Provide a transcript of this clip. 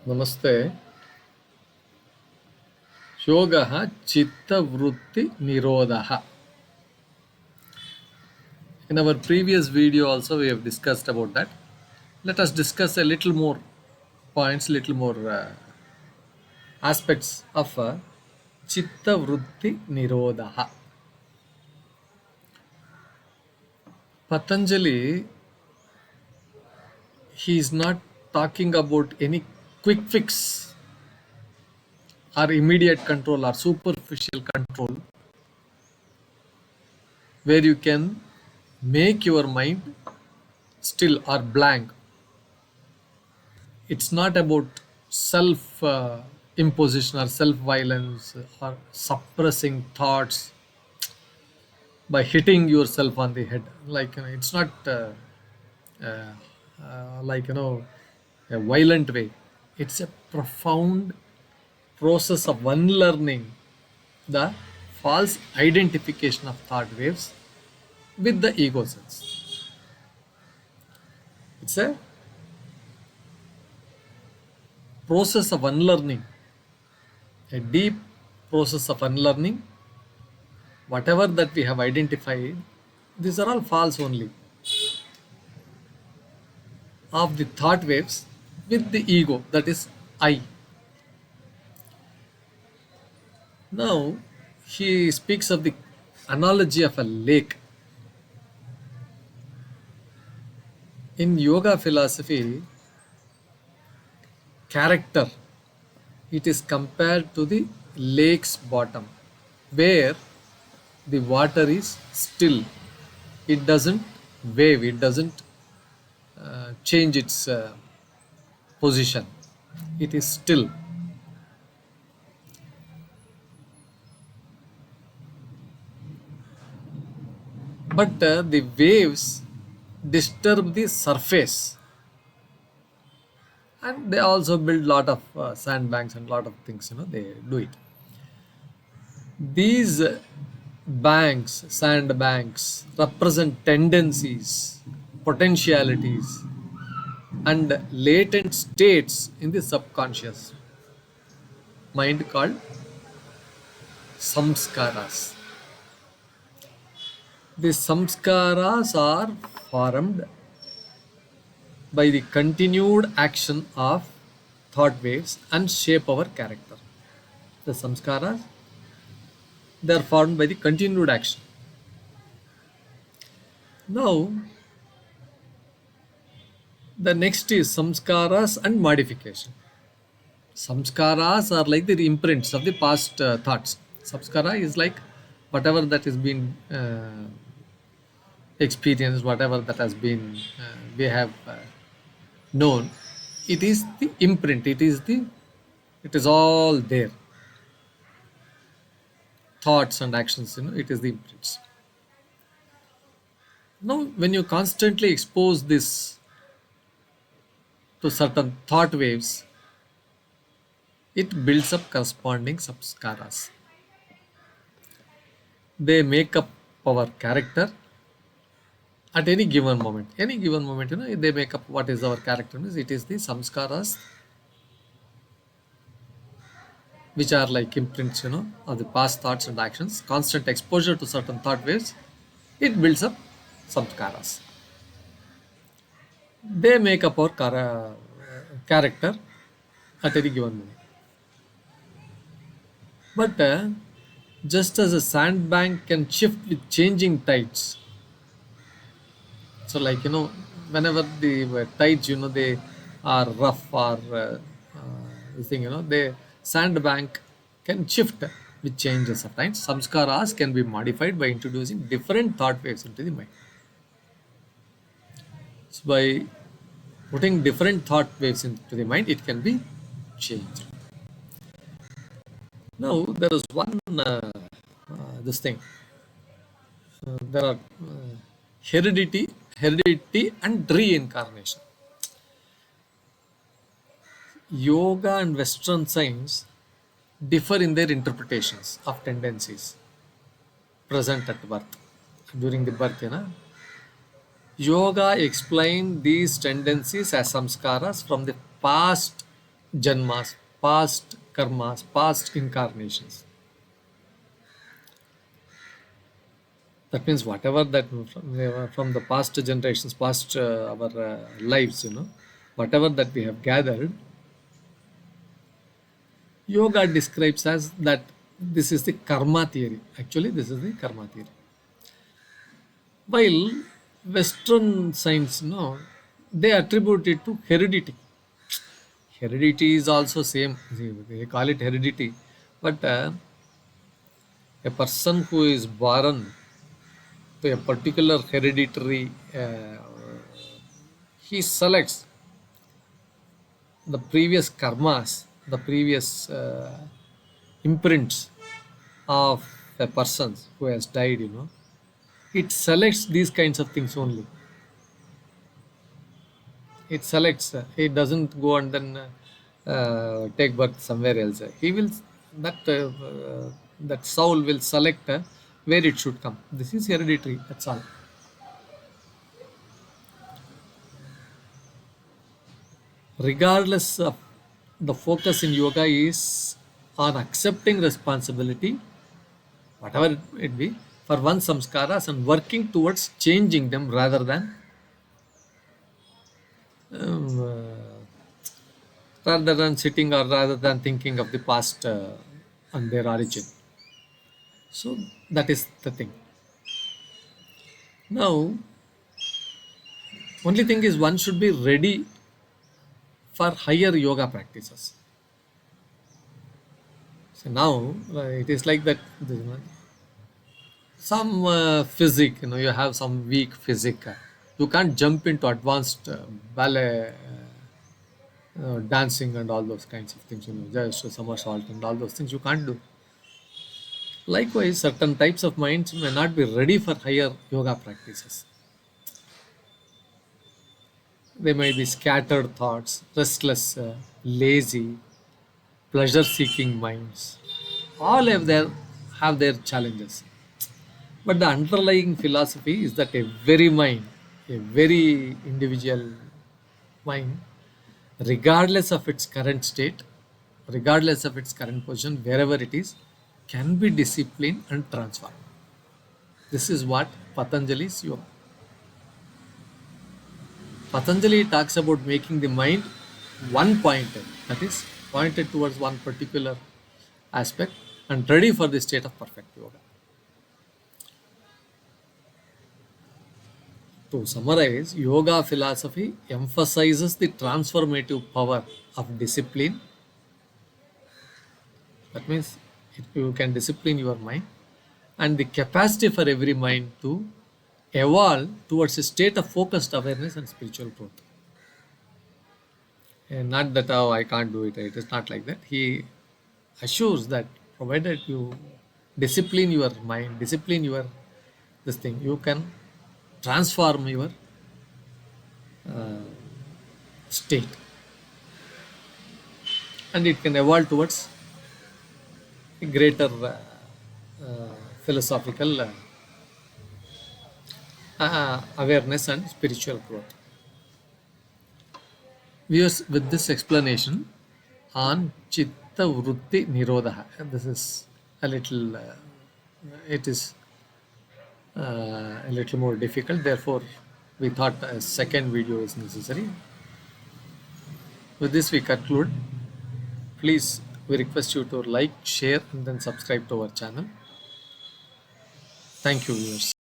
Namaste. Yogaha chitta vritti nirodha. In our previous video also we have discussed about that. Let us discuss a little more points, little more aspects of chitta vritti nirodha. Patanjali, he is not talking about any quick fix or immediate control or superficial control where you can make your mind still or blank. It's not about self imposition or self violence or suppressing thoughts by hitting yourself on the head. Like, it's not uh, like, a violent way. It's a profound process of unlearning the false identification of thought waves with the ego sense. It's a process of unlearning, a deep process of unlearning. Whatever that we have identified, these are all false only, of the thought waves with the ego, that is I. Now he speaks of the analogy of a lake. In yoga philosophy, character, it is compared to the lake's bottom, where the water is still. It doesn't wave, it doesn't change its position. It is still. But the waves disturb the surface, and they also build lot of sandbanks and lot of things. They do it. These banks, sand banks, represent tendencies, potentialities, and latent states in the subconscious mind called saṃskāras. The saṃskāras are formed by the continued action of thought waves and shape our character. The saṃskāras, they are formed by the continued action. Now, the next is saṃskāras and modification. Saṃskāras are like the imprints of the past thoughts. Samskara is like whatever that has been experienced, whatever that has been we have known. It is the imprint. It is all there. Thoughts and actions. It is the imprints. Now, when you constantly expose this to certain thought waves, it builds up corresponding saṃskāras. They make up our character at any given moment. Any given moment, they make up what is our character. It is the saṃskāras, which are like imprints, of the past thoughts and actions. Constant exposure to certain thought waves, it builds up saṃskāras. They make up our character at any given moment. But just as a sandbank can shift with changing tides, so like, whenever the tides, they are rough or this thing, the sandbank can shift with changes of times. Saṃskāras can be modified by introducing different thought waves into the mind. So by putting different thought waves into the mind, it can be changed. Now there is one this thing. There are heredity and reincarnation. Yoga and Western science differ in their interpretations of tendencies present at birth. During the birth, Yoga explained these tendencies as saṃskāras from the past janmas, past karmas, past incarnations. That means whatever that from the past generations, past our lives, whatever that we have gathered, yoga describes as that this is the karma theory. Actually, this is the karma theory. While Western science, they attribute it to heredity. Heredity is also same. They call it heredity, but a person who is born to a particular hereditary, he selects the previous karmas, the previous imprints of a person who has died. It selects these kinds of things only. It selects. It doesn't go and then take birth somewhere else. He will that soul will select where it should come. This is hereditary. That's all. Regardless of the focus in yoga is on accepting responsibility, whatever it be, for one's samskaras and working towards changing them rather than um, sitting or rather than thinking of the past and their origin. So that is the thing. Now, only thing is one should be ready for higher yoga practices. So now it is like that. Some physique, you have some weak physique. You can't jump into advanced ballet, dancing, and all those kinds of things. Just somersault and all those things you can't do. Likewise, certain types of minds may not be ready for higher yoga practices. They may be scattered thoughts, restless, lazy, pleasure-seeking minds. All have their challenges. But the underlying philosophy is that a very individual mind, regardless of its current state, regardless of its current position, wherever it is, can be disciplined and transformed. This is what Patanjali's yoga. Patanjali talks about making the mind one pointed, that is, pointed towards one particular aspect and ready for the state of perfect yoga. To summarize, yoga philosophy emphasizes the transformative power of discipline. That means you can discipline your mind and the capacity for every mind to evolve towards a state of focused awareness and spiritual growth. And not that, oh, I can't do it. It is not like that. He assures that provided you discipline your mind, discipline your this thing, you can transform your state and it can evolve towards a greater philosophical awareness and spiritual growth. Viewers, with this explanation on chitta vritti nirodha, this is a little, it is a little more difficult. Therefore, we thought a second video is necessary. With this, we conclude. Please, we request you to like, share, and then subscribe to our channel. Thank you, viewers.